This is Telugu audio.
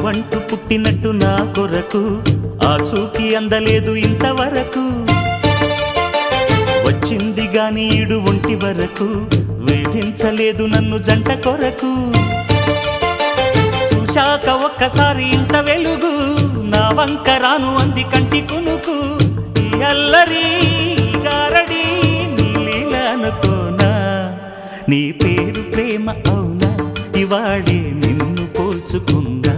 నువ్వంటూ పుట్టినట్టు నా కొరకు ఆ చూకి అందలేదు ఇంతవరకు వచ్చింది గాని ఈడు ఒంటి వరకు వేధించలేదు నన్ను జంట కొరకు చూశాక ఒక్కసారి ఇంత వెలుగు నా వంక రాను అంది కంటి కునుకు ఈ అల్లరి గారడి నీలీల అనుకోనా నీ పేరు ప్రేమ అవునా ఇవాళే నిన్ను పోల్చుకున్నా